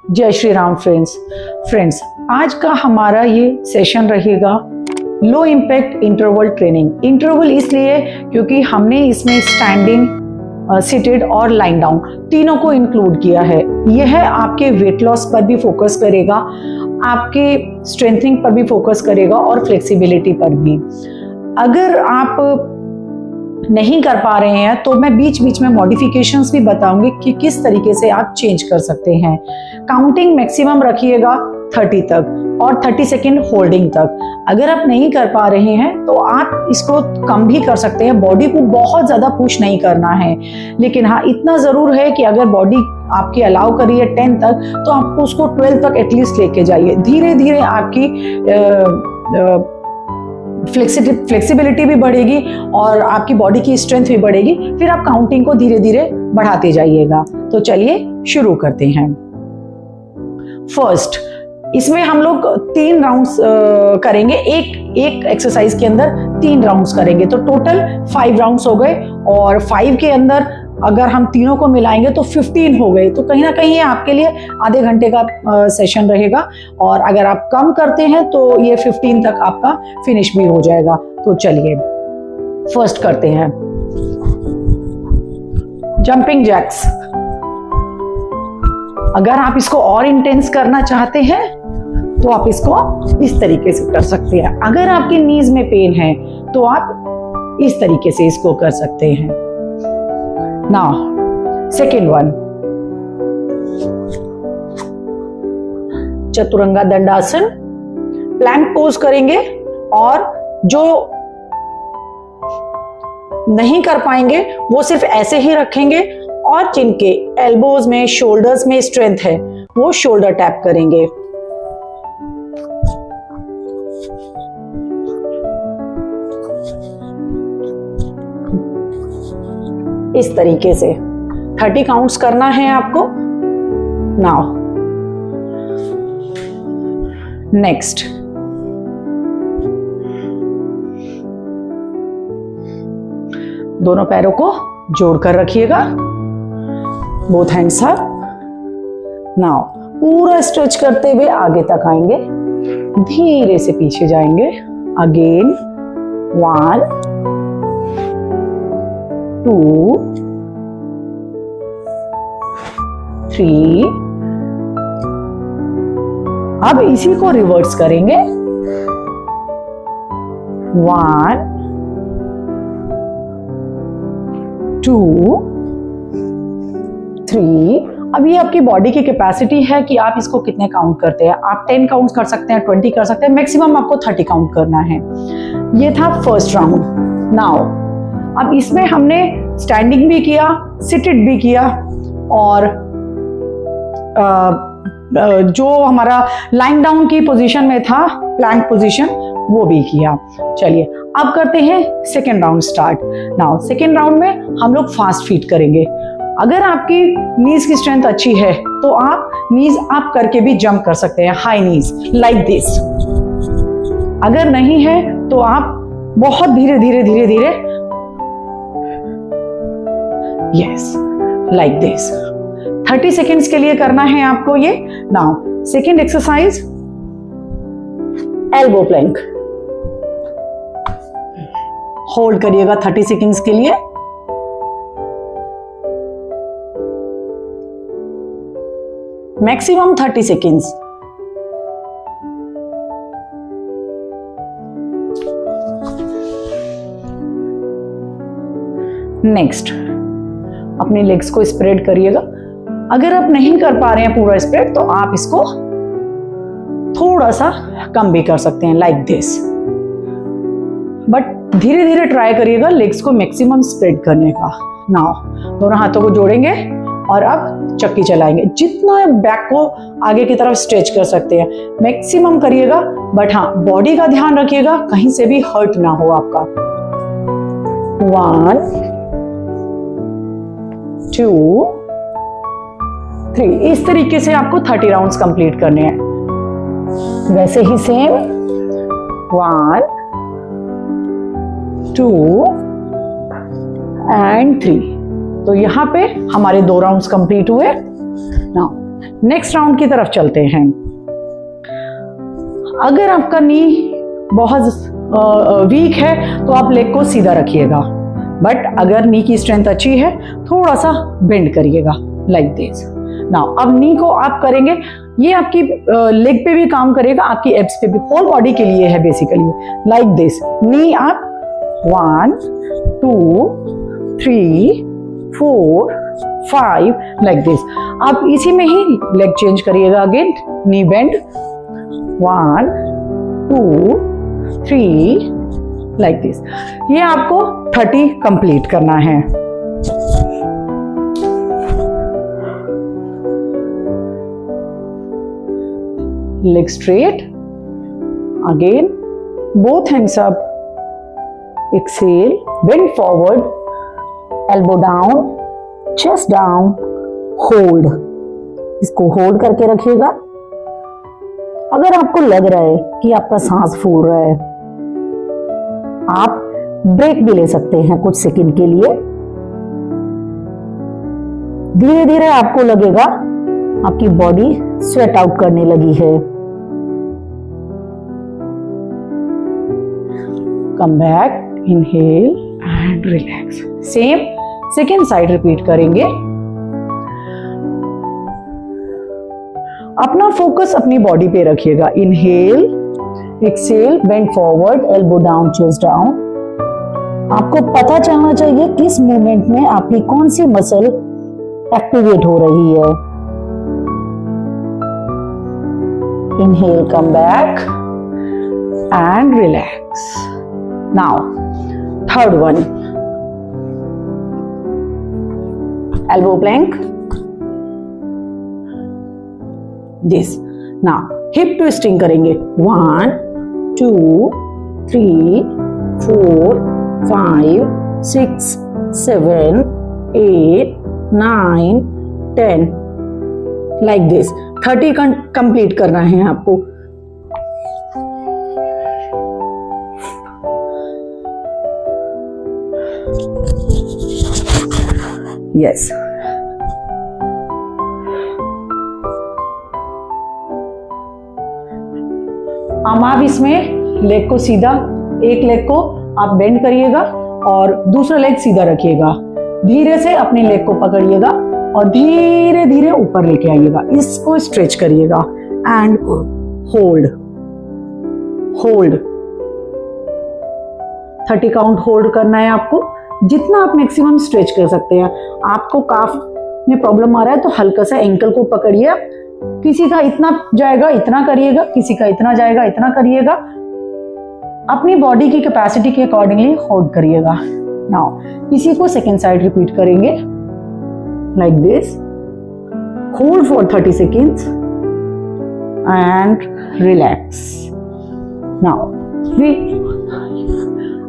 जय श्री राम फ्रेंड्स, आज का हमारा ये सेशन रहेगा low impact interval training. Interval इसलिए क्योंकि हमने इसमें स्टैंडिंग, सिटेड और लाइन डाउन तीनों को इंक्लूड किया है। यह आपके वेट लॉस पर भी फोकस करेगा, आपके स्ट्रेंथनिंग पर भी फोकस करेगा और फ्लेक्सिबिलिटी पर भी। अगर आप नहीं कर पा रहे हैं तो मैं बीच बीच में मॉडिफिकेशंस भी बताऊंगी कि किस तरीके से आप चेंज कर सकते हैं। काउंटिंग मैक्सिमम रखिएगा 30 तक और 30 सेकेंड होल्डिंग तक। अगर आप नहीं कर पा रहे हैं तो आप इसको कम भी कर सकते हैं। बॉडी को बहुत ज्यादा पुश नहीं करना है, लेकिन हाँ इतना जरूर है कि अगर बॉडी आपकी अलाउ करिए 10 तक तो आपको उसको 12 तक एटलीस्ट लेके जाइए। धीरे धीरे आपकी फ्लेक्सिबिलिटी भी बढ़ेगी और आपकी बॉडी की स्ट्रेंथ भी बढ़ेगी। फिर आप काउंटिंग को धीरे धीरे बढ़ाते जाइएगा। तो चलिए शुरू करते हैं। फर्स्ट, इसमें हम लोग 3 राउंड्स करेंगे। एक एक्सरसाइज के अंदर 3 राउंड्स करेंगे, तो टोटल 5 राउंड्स हो गए। और 5 के अंदर अगर हम तीनों को मिलाएंगे तो 15 हो गए। तो कहीं ना कहीं ये आपके लिए आधे घंटे का सेशन रहेगा, और अगर आप कम करते हैं तो ये 15 तक आपका फिनिश भी हो जाएगा। तो चलिए फर्स्ट करते हैं जंपिंग जैक्स। अगर आप इसको और इंटेंस करना चाहते हैं तो आप इसको इस तरीके से कर सकते हैं। अगर आपकी नीज में पेन है तो आप इस तरीके से इसको कर सकते हैं। Now, second one, चतुरंगा दंडासन। प्लैंक पोज करेंगे, और जो नहीं कर पाएंगे वो सिर्फ ऐसे ही रखेंगे, और जिनके एल्बोज में, शोल्डर्स में स्ट्रेंथ है वो शोल्डर टैप करेंगे। इस तरीके से 30 काउंट्स करना है आपको। नाउ नेक्स्ट, दोनों पैरों को जोड़कर रखिएगा, बोथ हैंड्स अप। नाउ पूरा स्ट्रेच करते हुए आगे तक आएंगे, धीरे से पीछे जाएंगे। अगेन 1 2 3। अब इसी को रिवर्स करेंगे। 1 2 3। अब ये आपकी बॉडी की कैपेसिटी है कि आप इसको कितने काउंट करते हैं। आप 10 काउंट कर सकते हैं, 20 कर सकते हैं, मैक्सिमम आपको 30 काउंट करना है। ये था फर्स्ट राउंड। नाउ अब इसमें हमने स्टैंडिंग भी किया, सिटेड भी किया, और जो हमारा लाइन डाउन की पोजीशन में था, प्लैंक पोजीशन, वो भी किया। चलिए अब करते हैं second round start. Now second round में हम लोग फास्ट फीट करेंगे। अगर आपकी नीज की स्ट्रेंथ अच्छी है तो आप नीज अप करके भी जंप कर सकते हैं, हाई नीज लाइक दिस। अगर नहीं है तो आप बहुत धीरे धीरे धीरे धीरे, यस, लाइक दिस। 30 सेकेंड्स के लिए करना है आपको ये। Now second exercise, elbow Planck. Hold करिएगा 30 सेकेंड्स के लिए। Maximum 30 seconds. नेक्स्ट, अपने लेग्स को स्प्रेड करिएगा। अगर आप नहीं कर पा रहे हैं पूरा स्प्रेड तो आप इसको थोड़ा सा कम भी कर सकते हैं, लाइक दिस। बट धीरे धीरे ट्राई करिएगा लेग्स को मैक्सिमम स्प्रेड करने का। नाउ दोनों हाथों को जोड़ेंगे और अब चक्की चलाएंगे। जितना बैक को आगे की तरफ स्ट्रेच कर सकते हैं मैक्सिमम करिएगा, बट हाँ बॉडी का ध्यान रखिएगा, कहीं से भी हर्ट ना हो आपका। 1 2 3। इस तरीके से आपको 30 राउंड्स कंप्लीट करने हैं। वैसे ही सेम 1 2 एंड 3। तो यहाँ पे हमारे 2 राउंड्स कंप्लीट हुए। नाउ नेक्स्ट राउंड की तरफ चलते हैं। अगर आपका नी बहुत वीक है तो आप लेग को सीधा रखिएगा, बट अगर नी की स्ट्रेंथ अच्छी है थोड़ा सा बेंड करिएगा लाइक दिस। नाउ अब नी को आप करेंगे, ये आपकी लेग पे भी काम करेगा, आपकी एब्स पे भी, होल बॉडी के लिए है बेसिकली। लाइक दिस, नी आप 1 2 3 4 5 लाइक दिस। आप इसी में ही लेग चेंज करिएगा again, knee bend 1 2 3 like this. ये आपको 30 कंप्लीट करना है। Leg straight, again both hands up, exhale, bend forward, elbow down, chest down, hold। इसको होल्ड करके रखिएगा। अगर आपको लग रहा है कि आपका सांस फूल रहा है, आप ब्रेक भी ले सकते हैं कुछ सेकंड के लिए। धीरे धीरे आपको लगेगा आपकी बॉडी स्वेट आउट करने लगी है। Come back, inhale and relax. Same second side repeat करेंगे। अपना फोकस अपनी बॉडी पे रखिएगा। Inhale, exhale, bend forward, elbow down, chest down. आपको पता चलना चाहिए किस मूवमेंट में आपकी कौन सी मसल एक्टिवेट हो रही है। Inhale, come back and relax. Now third one, elbow Planck, this. Now hip twisting करेंगे। 1 2 3 4 5 6 7 8 9 10 लाइक दिस। 30 कंप्लीट करना है आपको। यस, अब आप इसमें लेग को सीधा, एक लेग को आप बेंड करिएगा और दूसरा लेग सीधा रखिएगा। धीरे से अपने लेग को पकड़िएगा और धीरे धीरे ऊपर लेके आइएगा। इसको स्ट्रेच करिएगा and hold hold. 30 count hold करना है आपको। जितना आप मैक्सिमम स्ट्रेच कर सकते हैं। आपको काफ में प्रॉब्लम आ रहा है तो हल्का सा एंकल को पकड़िए। किसी का इतना जाएगा इतना करिएगा, किसी का इतना जाएगा इतना करिएगा। अपनी बॉडी की कैपेसिटी के अकॉर्डिंगली होल्ड करिएगा। नाउ इसी को सेकेंड साइड रिपीट करेंगे like this. Hold for 30 seconds and relax. Now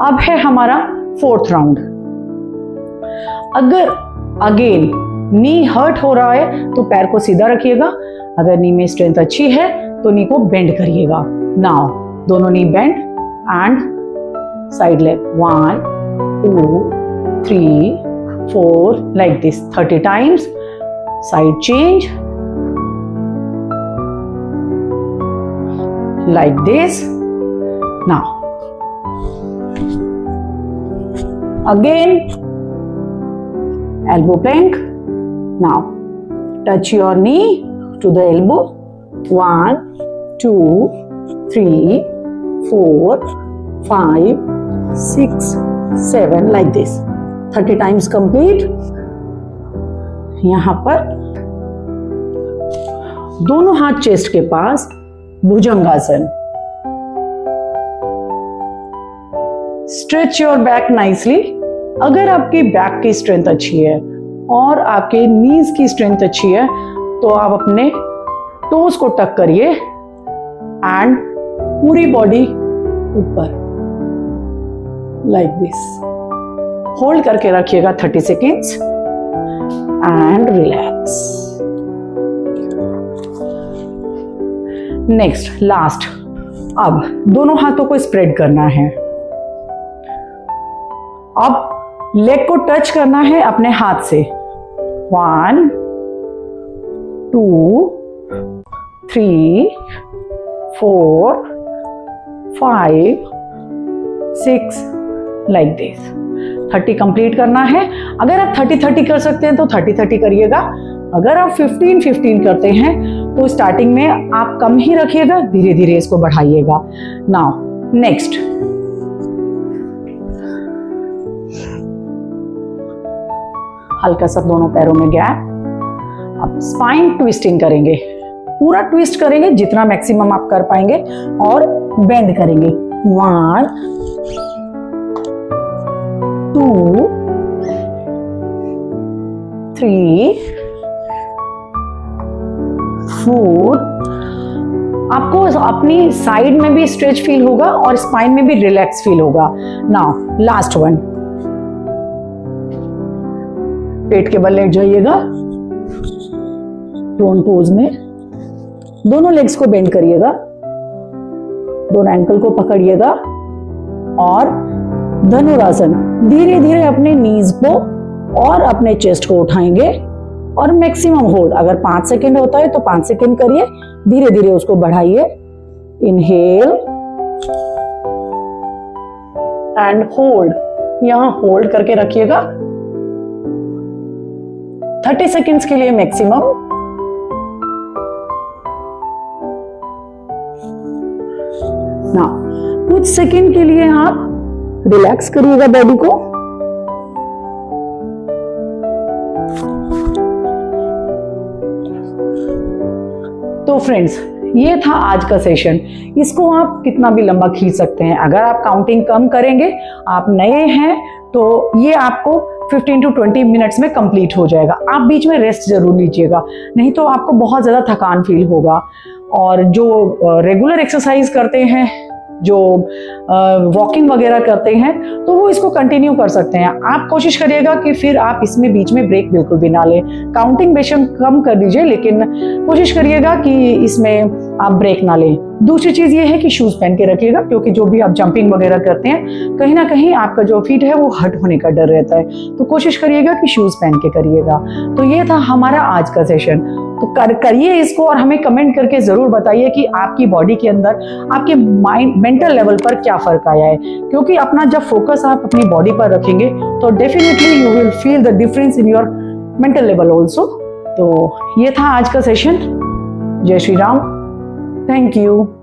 अब है हमारा फोर्थ राउंड। अगर अगेन नी हर्ट हो रहा है तो पैर को सीधा रखिएगा। अगर नी में स्ट्रेंथ अच्छी है तो नी को बेंड करिएगा। नाउ दोनों knee bend and side leg 1 2 3 4 like this 30 times. Side change like this. Now again elbow plank. Now touch your knee to the elbow. 1 2 3 4 5 6 7 like this 30 times complete। यहां पर दोनों हाथ चेस्ट के पास, Bhujangasana. Stretch your back nicely. अगर आपकी back की strength अच्छी है और आपके नीज की स्ट्रेंथ अच्छी है तो आप अपने टोज को टक करिए एंड पूरी बॉडी ऊपर लाइक दिस। होल्ड करके रखिएगा 30 seconds and relax. Next last, अब दोनों हाथों को स्प्रेड करना है। अब लेग को टच करना है अपने हाथ से। 1 2, 3, 4, 5, 6 लाइक दिस। 30 कंप्लीट करना है। अगर आप 30-30 कर सकते हैं तो 30-30 करिएगा। अगर आप 15-15 करते हैं तो स्टार्टिंग में आप कम ही रखिएगा, धीरे धीरे इसको बढ़ाइएगा। नाउ नेक्स्ट, हल्का सा दोनों पैरों में गैप। अब स्पाइन ट्विस्टिंग करेंगे, पूरा ट्विस्ट करेंगे जितना मैक्सिमम आप कर पाएंगे और बेंड करेंगे। 1, 2, 3, 4। आपको अपनी साइड में भी स्ट्रेच फील होगा और स्पाइन में भी रिलैक्स फील होगा। नाउ लास्ट वन, पेट के बल लेट जाइएगा, प्रोन पोज में दोनों लेग्स को बेंड करिएगा, दोनों एंकल को पकड़िएगा और धनुरासन। धीरे धीरे अपने नीज को और अपने चेस्ट को उठाएंगे और मैक्सिमम होल्ड। अगर 5 सेकेंड होता है तो 5 सेकेंड करिए, धीरे धीरे उसको बढ़ाइए। इनहेल एंड होल्ड, यहां होल्ड करके रखिएगा 30 सेकेंड्स के लिए मैक्सिमम। ना कुछ सेकेंड के लिए आप रिलैक्स करिएगा बॉडी को। तो फ्रेंड्स, ये था आज का सेशन। इसको आप कितना भी लंबा खींच सकते हैं। अगर आप काउंटिंग कम करेंगे, आप नए हैं, तो ये आपको 15 to 20 मिनट्स में कंप्लीट हो जाएगा। आप बीच में रेस्ट जरूर लीजिएगा, नहीं तो आपको बहुत ज़्यादा थकान फील होगा। और जो रेगुलर एक्सरसाइज करते हैं, जो वॉकिंग वगैरह करते हैं, तो वो इसको कंटिन्यू कर सकते हैं। आप कोशिश करिएगा कि फिर आप इसमें बीच में ब्रेक बिल्कुल भी ना लें। काउंटिंग बेशक कम कर दीजिए, लेकिन कोशिश करिएगा कि इसमें आप ब्रेक ना लें। दूसरी चीज़ ये है कि शूज़ पहन के रखिएगा, क्योंकि जो भी आप जंपिंग वगैरह करते हैं, कहीं ना कहीं आपका जो फीट है वो हर्ट होने का डर रहता है। तो कोशिश करिएगा कि शूज़ पहन के करिएगा। तो ये था हमारा आज का सेशन। तो करिए इसको और हमें कमेंट करके ज़रूर बताइए कि आपकी बॉडी के अंदर, आपके माइंड मेंटल लेवल पर क्या फ़र्क आया है। क्योंकि अपना जब फोकस आप अपनी बॉडी पर रखेंगे तो definitely you will feel the difference in your mental level also. तो ये था आज का सेशन। जय श्री राम। Thank you.